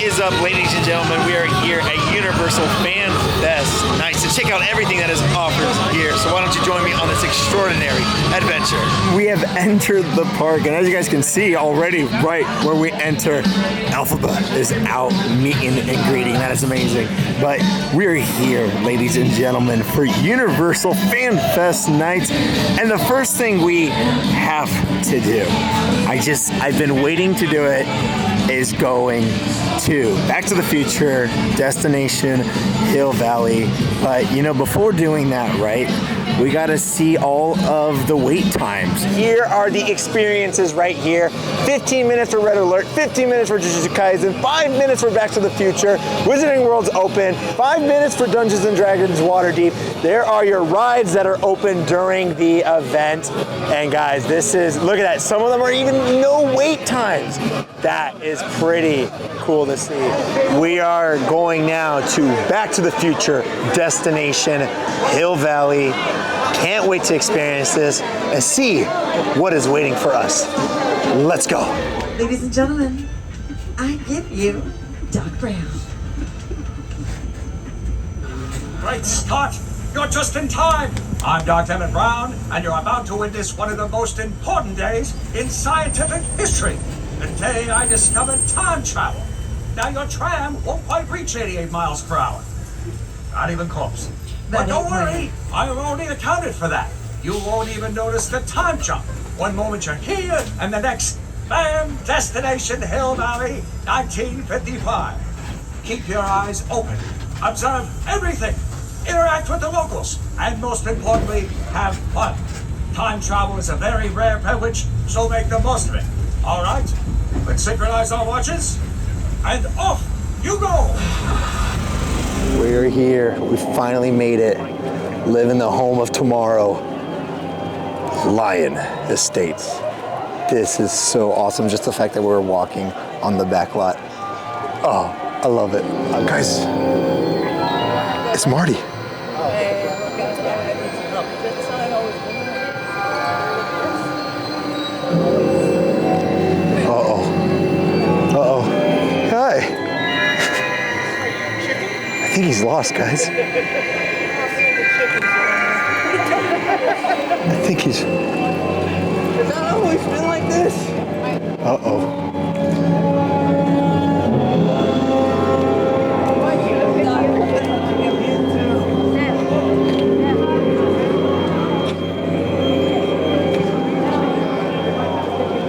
is up, ladies and gentlemen? We are here at Universal Fan Fest Nights to check out everything that is offered here. So why don't you join me on this extraordinary adventure? We have entered the park, and as you guys can see already, right where we enter, Alphaba is out meeting and greeting. That is amazing. But we're here, ladies and gentlemen, for Universal Fan Fest Nights, and the first thing we have to do, I've been waiting to do it, is going to Back to the Future, Destination Hill Valley. But you know, before doing that, right, we gotta see all of the wait times. Here are the experiences right here. 15 minutes for Red Alert, 15 minutes for Jujutsu Kaisen, 5 minutes for Back to the Future, Wizarding World's open, 5 minutes for Dungeons & Dragons Waterdeep. There are your rides that are open during the event. And guys, this is, look at that, some of them are even no wait times. That is pretty cool to see. We are going now to Back to the Future, Destination Hill Valley. Can't wait to experience this and see what is waiting for us. Let's go. Ladies and gentlemen, I give you Doc Brown. Great Scott! You're just in time! I'm Dr. Emmett Brown, and you're about to witness one of the most important days in scientific history. The day I discovered time travel. Now your tram won't quite reach 88 miles per hour. Not even close. But don't worry, I've already accounted for that. You won't even notice the time jump. One moment you're here, and the next, bam, Destination Hill Valley, 1955. Keep your eyes open. Observe everything. Interact with the locals. And most importantly, have fun. Time travel is a very rare privilege, so make the most of it. All right? Let's synchronize our watches, and off you go! We're here. We finally made it. Live in the home of tomorrow. Lion Estates. This is so awesome. Just the fact that we're walking on the back lot. Oh, I love it. Guys, it's Marty. Hi. I think he's lost, guys. I think he's... Has that always been like this? Uh-oh.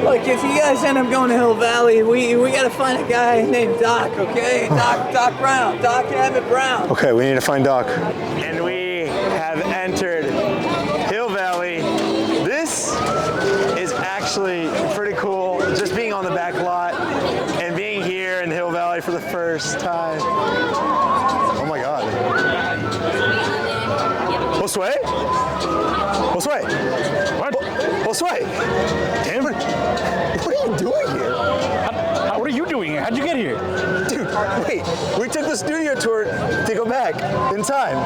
Look, if you guys end up going to Hill Valley, we gotta find a guy named Doc, okay? Doc Brown, Doc Emmett Brown. Okay, we need to find Doc. And we have entered Hill Valley. This is actually pretty cool, just being on the back lot and being here in Hill Valley for the first time. Oh my God. Josue? Josue? What? Josue? Damn it. What are you doing here? What are you doing here? How'd you get here? Dude, wait. We took the studio tour to go back in time.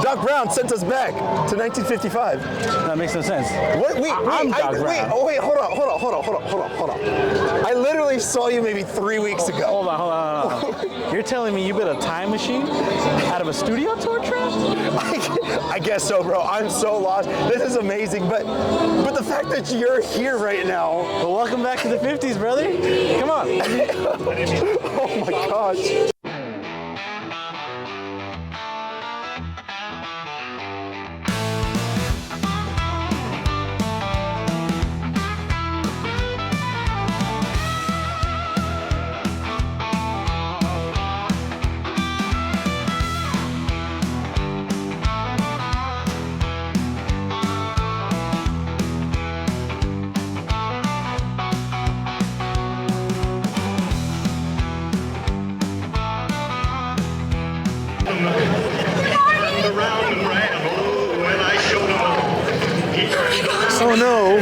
Doc Brown sent us back to 1955. That makes no sense. What? Wait, I'm Doc Brown. hold on. I literally saw you maybe 3 weeks ago. Hold on. You're telling me you built a time machine out of a studio tour trip? I guess so, bro. I'm so lost. This is amazing, but the fact that you're here right now. Well, welcome back to the 50s, brother. Come on. Oh my gosh. Oh no.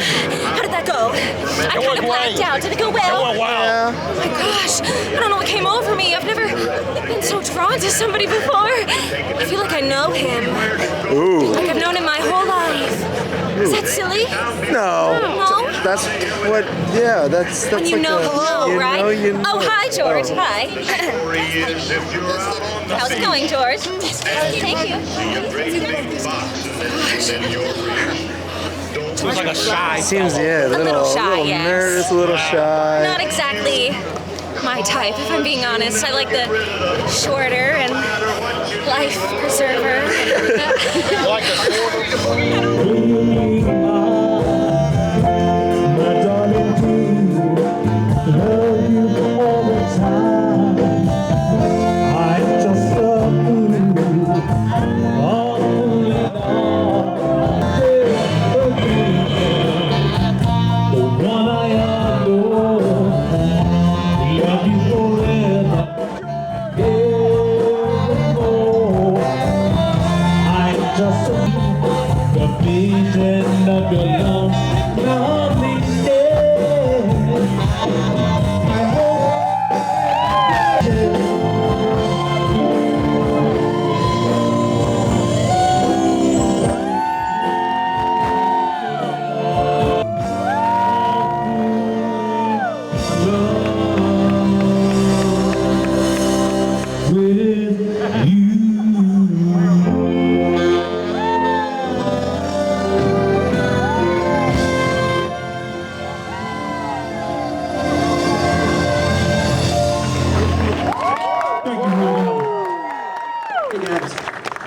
How did that go? I kind of blacked out. Did it go well? Yeah. Oh my gosh. I don't know what came over me. I've never been so drawn to somebody before. I feel like I know him. Ooh. Like I've known him my whole life. Is that silly? No. No? what. Yeah, that's When you like know, a, you know, you right? know, you know. Oh, hi, George. Oh. Hi. How's it going, George? Thank you. Seems like a shy. Seems a little shy, yes. nervous, a little shy. Not exactly my type, if I'm being honest. I like the shorter and life preserver.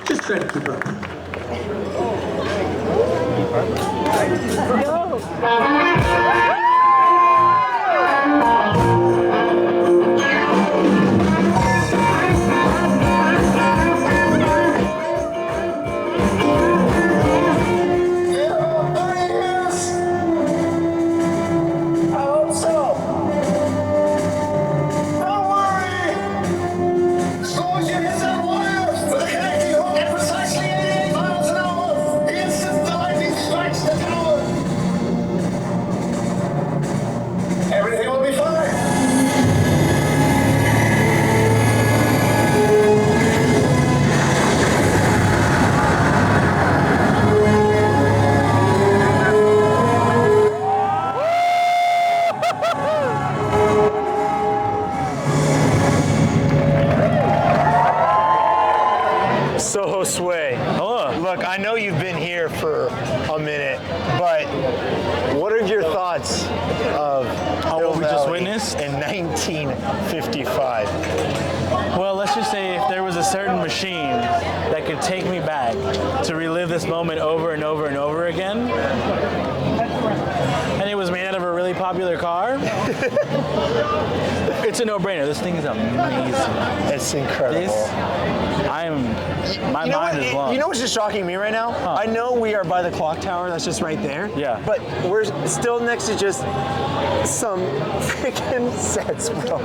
Just try to keep up. So Josue, look, I know you've been here for a minute, but what are your thoughts of what we just Valley witnessed? in 1955? Well, let's just say if there was a certain machine that could take me back to relive this moment over and over and over again, and it was made out of a really popular car, it's a no-brainer. This thing is amazing. It's incredible. My mind is blown. You know what's just shocking me right now? Huh. I know we are by the clock tower, that's just right there. Yeah. But we're still next to just some freaking sets, bro.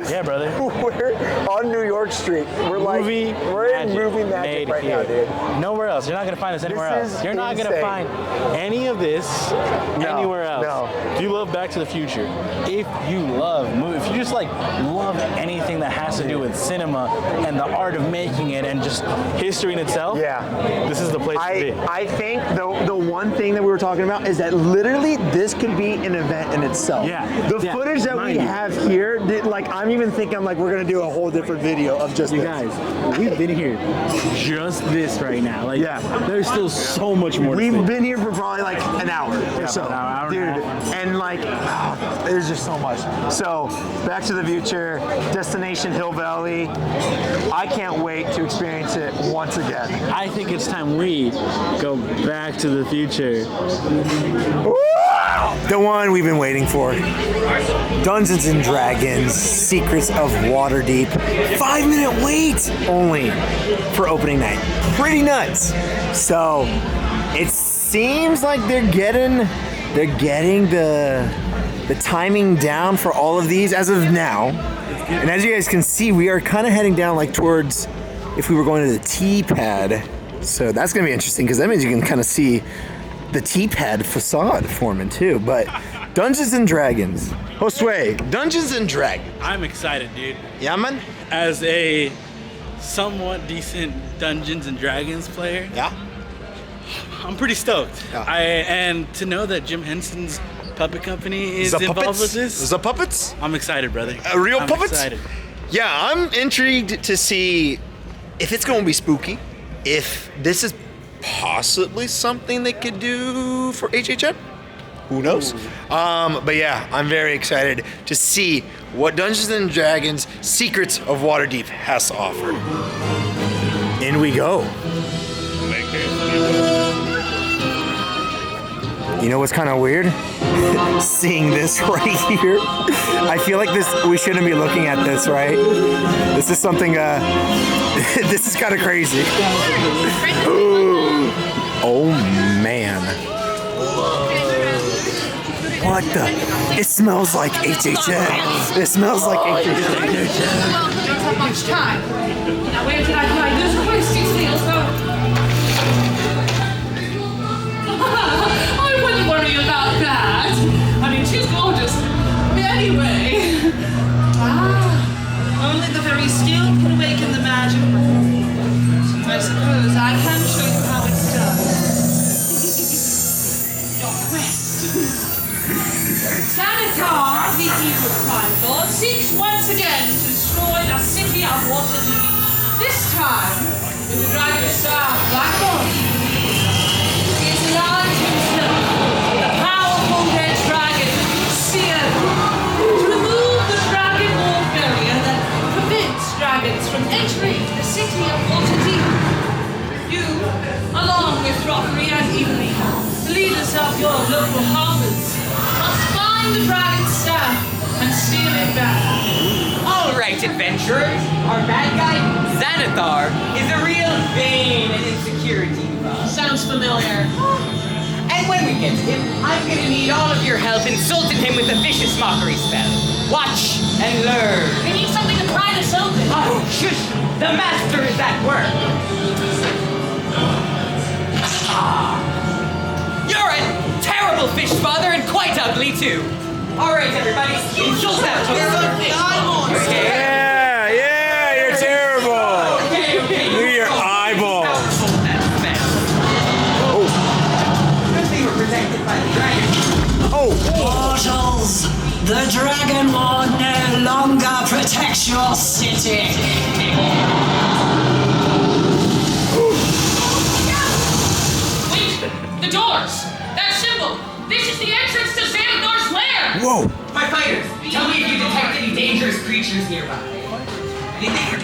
Yeah, brother. We're on New York Street. We're we're in movie magic right now, dude. Nowhere else. You're not gonna find this anywhere This else. is You're not gonna insane. find any of this anywhere else. no. If you love Back to the Future, if you love movies, if you just like love anything that has to do with cinema and the art of making it and just history in itself, this is the place to be. I think the one thing that we were talking about is that literally this could be an event in itself. Yeah. The footage that we have here, like I'm even thinking like we're gonna do a whole different video of just You this. guys, we've been here just this right now. Like, there's still so much more. We've been here for probably like an hour or so, an hour dude. and a half. And like, there's just so much. So, Back to the Future, Destination Hill Valley. I can't wait to experience it once again. I think it's time we go back to the future. The one we've been waiting for. Dungeons and Dragons, Secrets of Waterdeep. 5-minute wait only for opening night. Pretty nuts. So it seems like they're getting the timing down for all of these as of now. And as you guys can see, we are kind of heading down like towards if we were going to the T-pad. So that's gonna be interesting because that means you can kind of see the T-pad facade forming too. But Dungeons and Dragons. Josue, Dungeons and Dragons. I'm excited, dude. Yeah, man? As a somewhat decent Dungeons and Dragons player, Yeah. I'm pretty stoked. Yeah. And to know that Jim Henson's puppet company is The involved puppets? with this. The puppets? I'm excited, brother. Real I'm puppets? Excited. Yeah, I'm intrigued to see if it's going to be spooky, if this is possibly something they could do for HHN. Who knows? But yeah, I'm very excited to see what Dungeons and Dragons Secrets of Waterdeep has to offer. In we go. You know what's kind of weird? Seeing this right here. I feel like we shouldn't be looking at this, right? This is something, this is kind of crazy. Oh man. What the? It smells like HHN. It smells like HHN. Well, we don't have much time. Now, where did I hide those hoisty seals, though? I wouldn't worry about that. I mean, she's gorgeous. Anyway. Only the very skilled can awaken the magic. I suppose I can show you how it's done. Your quest. Sanitar, the evil crime lord, seeks once again to destroy the city of Waterdeep. This time, with the dragon star Blackthorn. He is beyond himself, the powerful red dragon that you see to remove the dragon wall barrier that prevents dragons from entering the city of Waterdeep. You, along with Rothery and Evelyn, the leaders of your local harbors, must find the dragon staff and steal it back. All right, adventurers. Our bad guy, Xanathar, is a real vain and insecurity bug. Sounds familiar. And when we get to him, I'm gonna need all of your help insulting him with a vicious mockery spell. Watch and learn. We need something to pry this open. Oh, shush! The master is at work. You're a terrible fish father and quite ugly too. All right, everybody, insult that fish. Yeah, you're terrible. Okay. Look at your eyeball. They were protected by the dragon. Mortals, the Dragon Lord no longer protects your city. Wait! The doors! That symbol! This is the entrance to Xanathar's lair! Whoa. My fighters, tell me if you detect any dangerous creatures nearby. Anything?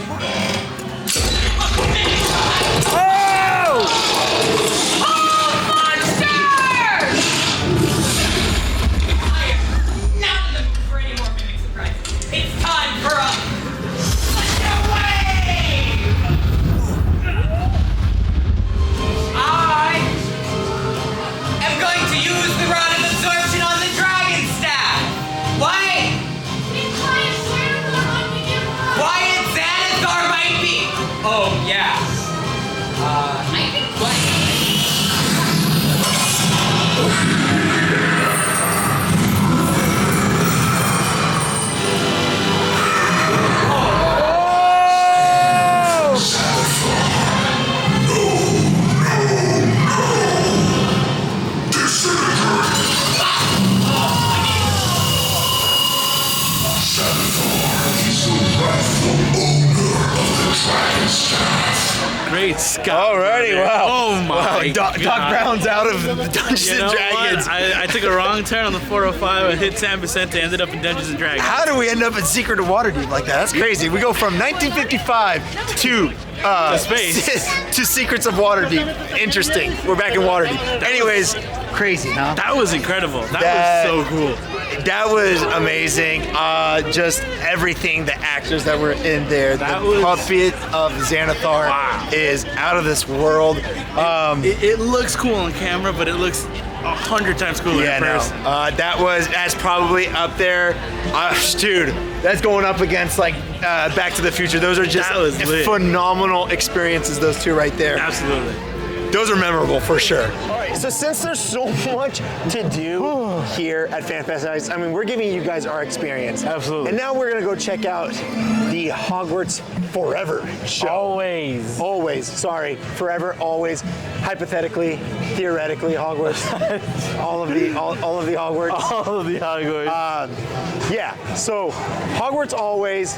Oh! Not looking for any more mimic surprises. It's time for a wave! I am going to use the rod of absorption on the dragon staff. Why? Quiet Xanathar might be. Oh yeah. I think Great Scott. Alrighty, wow. Oh my Doc God. Brown's out of Dungeons You know and Dragons. what? I took a wrong turn on the 405. I hit San Vicente, ended up in Dungeons and Dragons. How do we end up in Secret of Waterdeep like that? That's crazy. We go from 1955 to space. to Secrets of Waterdeep. Interesting. We're back in Waterdeep. Anyways, crazy, huh? That was incredible. That was so cool. That was amazing. Just everything, the actors that were in there. That the was- puppet of Xanathar is out of this world. It looks cool on camera, but it looks 100 times cooler in person. That's probably up there. Dude, that's going up against like Back to the Future. Those are just That was lit. phenomenal experiences, those two right there. Absolutely. those are memorable for sure. All right, so since there's so much to do here at FanFest Nights, I mean, we're giving you guys our experience. Absolutely. And now we're gonna go check out the Hogwarts Forever show. Always. Always, sorry, forever, always, hypothetically, theoretically, Hogwarts. all of the Hogwarts. All of the Hogwarts. Yeah, so Hogwarts Always,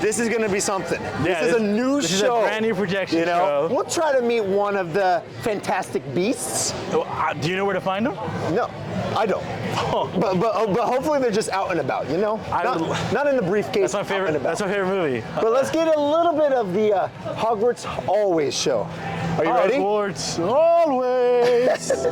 this is gonna be something. Yeah, this is a new this show. is a brand new projection show. We'll try to meet one of the Fantastic Beasts. Do you know where to find them? No, I don't. But hopefully they're just out and about, you know? Not in the briefcase. That's my favorite. That's my favorite movie. But let's get a little bit of the Hogwarts Always show. Are you ready? Hogwarts Always.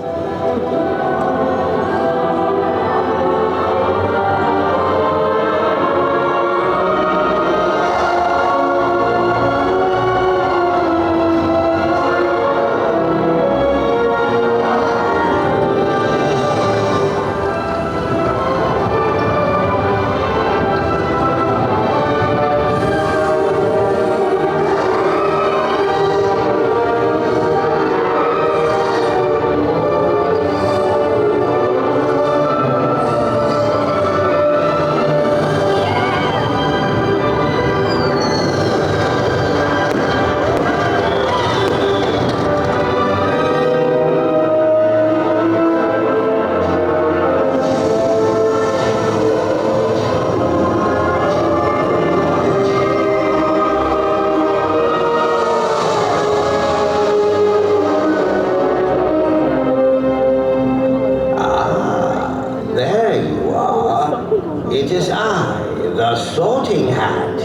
It is I, the Sorting Hat.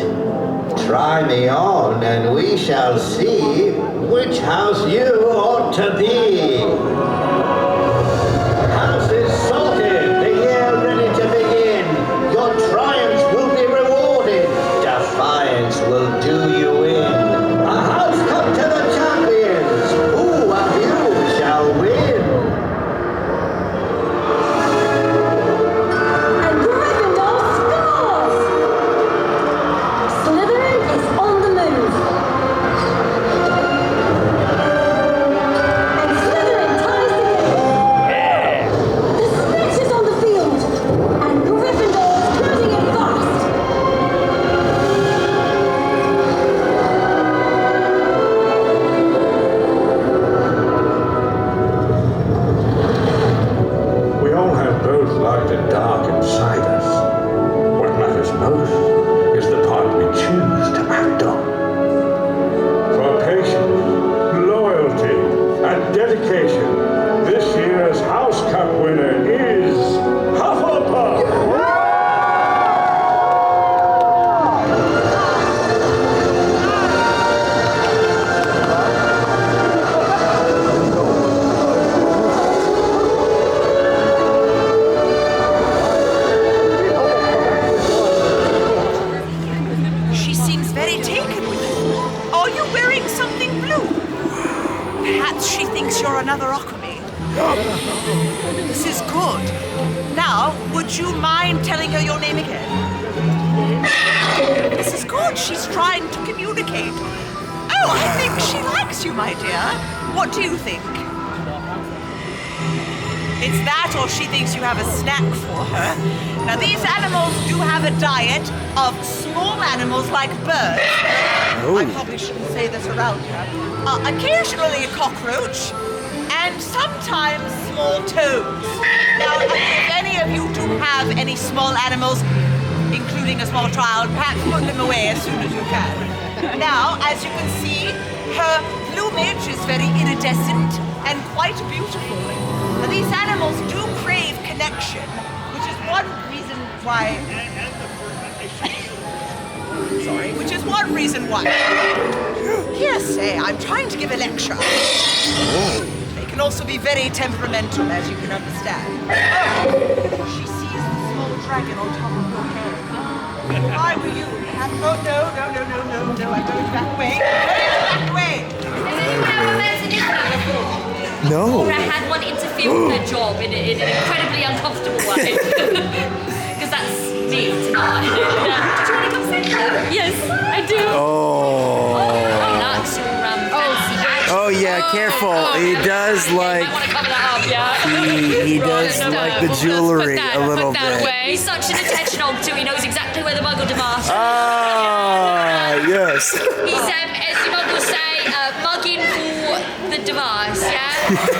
Try me on, and we shall see which house you ought to be. Houses sorted, the year ready to begin. Your triumphs will be rewarded. Defiance will do you in. A house cup to the champions. Who of you shall win? This is good. Now, would you mind telling her your name again? This is good. She's trying to communicate. Oh, I think she likes you, my dear. What do you think? It's that, or she thinks you have a snack for her. Now, these animals do have a diet of small animals like birds. Ooh. I probably shouldn't say this around her. Occasionally a cockroach, and sometimes small toads. Now, if any of you do have any small animals, including a small child, perhaps put them away as soon as you can. Now, as you can see, her plumage is very iridescent and quite beautiful. Now, these animals do crave connection, which is one reason why... Sorry, which is one reason why... Hearsay, I'm trying to give a lecture. They can also be very temperamental, as you can understand. Oh, she sees the small dragon on top of your head. If I were you, oh, no, I'm going back away. Back away. No. Or I had one interfere with their job in an incredibly uncomfortable way. Because that's me tonight. Did you want to come say hello? Yes, I do. Oh. Fancy action. Oh yeah, Careful, he does like he does like the jewelry a little bit. He's such an attentional too. He knows exactly where the muggle device is. Ah, yes. He's as the muggles say, mugging for the device. Yeah.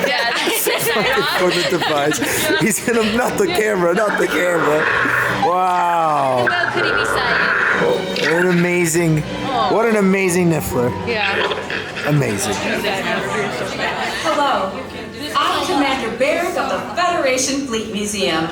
Yeah, that's it. For the device. He's gonna not the camera. Wow. What could he be saying? What an amazing Niffler. Yeah. Amazing. Hello, I'm Commander Barrick of the Federation Fleet Museum.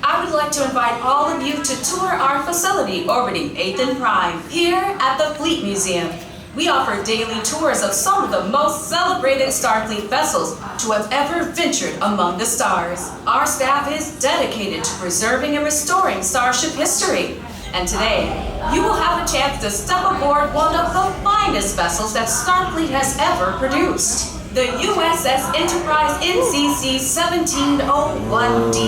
I would like to invite all of you to tour our facility orbiting 8th and Prime here at the Fleet Museum. We offer daily tours of some of the most celebrated Starfleet vessels to have ever ventured among the stars. Our staff is dedicated to preserving and restoring starship history. And today, you will have a chance to step aboard one of the finest vessels that Starfleet has ever produced. The USS Enterprise NCC 1701D.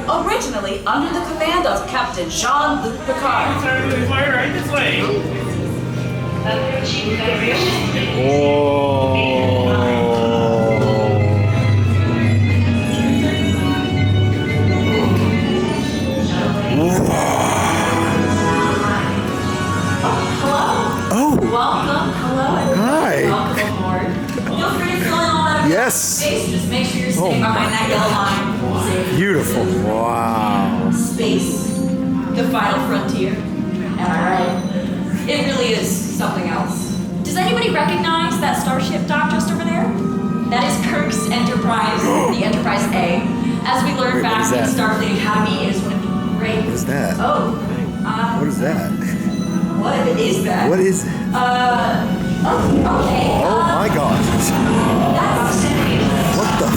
Originally under the command of Captain Jean-Luc Picard. Right this way. Welcome, hello. Hi. Welcome aboard. Feel free to fill in all that Yes. space. Just make sure you're staying behind that yellow line. Beautiful. Wow. Space, the final frontier. Am I right? It really is something else. Does anybody recognize that starship dock just over there? That is Kirk's Enterprise, the Enterprise A. As we learned back in Starfleet Academy, it is one of the great... What is that? Oh. What is that? What is that? What is it? Okay. Oh my gosh. What the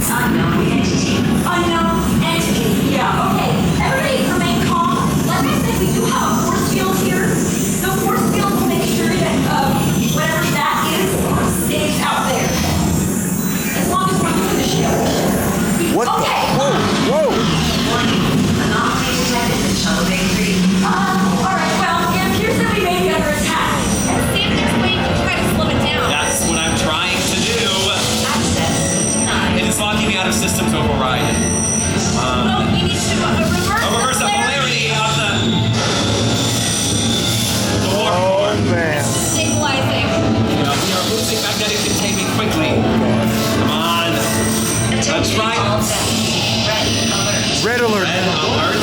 Unknown entity. Yeah, okay. Everybody remain calm. Like I said, we do have a force field here. The force field will make sure that whatever that is stays out there. As long as we're doing the ship. What the? Whoa! Anomaly detected in shuttle bay 3. Alright, well, it appears that we may be under attack. And see if there's a way to try to slow it down. That's what I'm trying to do. Access denied. It is locking me out of systems override. Well, we need to reverse the polarity of the warp core. Man. Stabilizing. We are losing magnetic containment quickly. Come on. That's right. Red alert. Red alert.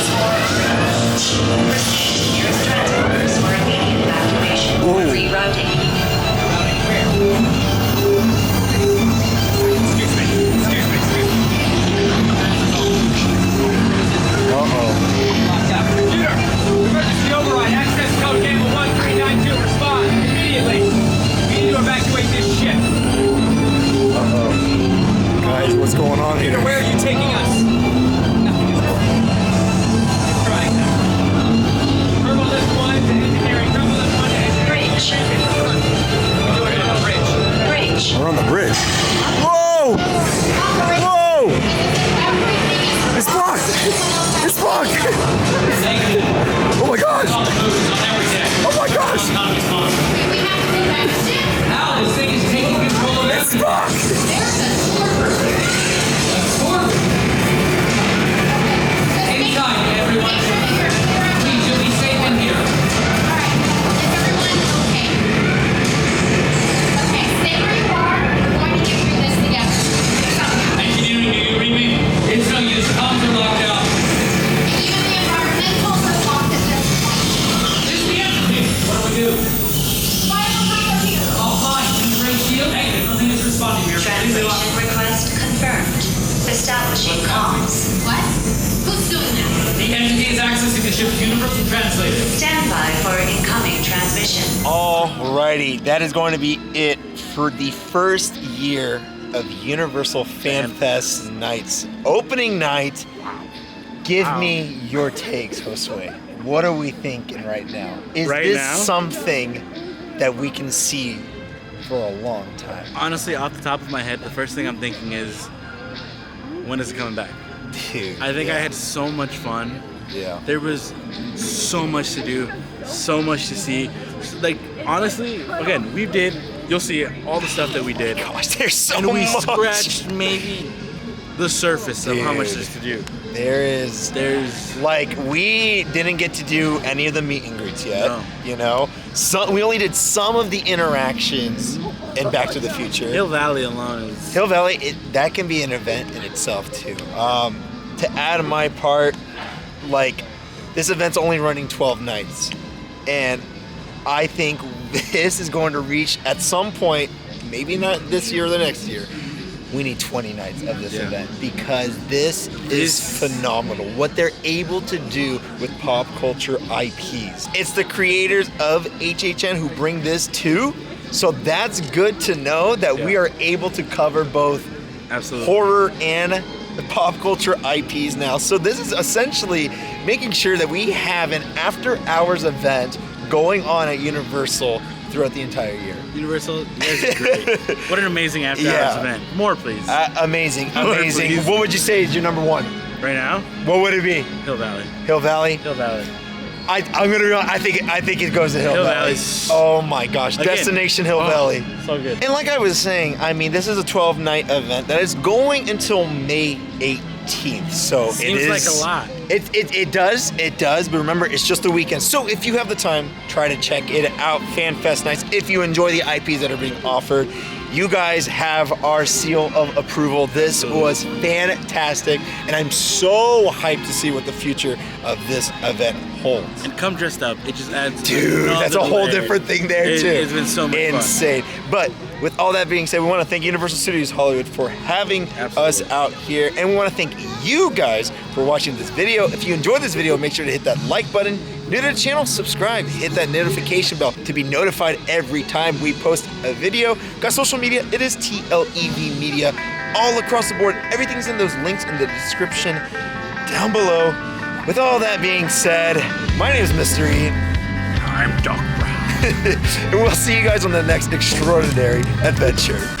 Proceed to nearest transporters for immediate evacuation. Rerouting. Excuse me. Computer, emergency override. Access code cable 1392. Respond immediately. We need to evacuate this ship. Guys, what's going on here? Where are you taking us? Nothing is working. Keep trying. Turbolift 1 to engineering. Turbolift 1 to engineering. We're doing it on the bridge. We're on the bridge. Whoa! Whoa! It's blocked! It's blocked! Oh my gosh! Oh my gosh! Now this thing is taking control of It's blocked! Inside, everyone. Please, you'll be safe in here. Engineering, do you read me? It's no use. Comms are locked out. This is the entity. What do we do? All fine. Ray shield. Negative. Nothing is responding here. Translation request confirmed. Establishing comms. What? Who's doing that? The entity is accessing the ship's universal translator. Stand by for incoming transmission. Alrighty, that is going to be it for the first year of Universal Fan Fest Nights. Opening night. Give me your takes, Josue. What are we thinking right now? Is this something that we can see for a long time? Honestly, off the top of my head, the first thing I'm thinking is, when is it coming back? Dude, I think I had so much fun. Yeah. There was so much to do, so much to see. Like, honestly, again, we did you'll see all the stuff that we did. Gosh, there's so and we much. scratched maybe the surface of how much there's to do. There's like we didn't get to do any of the meet and greets yet. No. You know, we only did some of the interactions in Back to the Future. Hill Valley alone is Hill Valley. That can be an event in itself too. To add my part, like this event's only running 12 nights, and I think this is going to reach at some point, maybe not this year or the next year. We need 20 nights of this event because this is phenomenal. What they're able to do with pop culture IPs. It's the creators of HHN who bring this to, so that's good to know that we are able to cover both horror and pop culture IPs now. So this is essentially making sure that we have an after hours event going on at Universal throughout the entire year. Universal, you guys are great. What an amazing after hours event. More, please. Amazing. More, please. What would you say is your number one? Right now? What would it be? Hill Valley. Hill Valley? Hill Valley. I'm gonna be honest, I think it goes to Hill Valley. Oh my gosh. Again, Destination Hill Valley. So good. And like I was saying, I mean, this is a 12-night event that is going until May 18th. So Seems like a lot. It does, but remember, it's just a weekend. So if you have the time, try to check it out. FanFest nights. If you enjoy the IPs that are being offered, you guys have our seal of approval. This was fantastic, and I'm so hyped to see what the future of this event holds. And come dressed up. It just adds. Dude, that's a whole different thing there too. It's been so much insane. But with all that being said, we want to thank Universal Studios Hollywood for having us out here, and we want to thank you guys for watching this video. If you enjoyed this video, make sure to hit that like button. New to the channel, subscribe, hit that notification bell to be notified every time we post a video. Got social media, it is TLEV Media all across the board. Everything's in those links in the description down below. With all that being said, my name is Mr. E. I'm Doc Brown. And we'll see you guys on the next extraordinary adventure.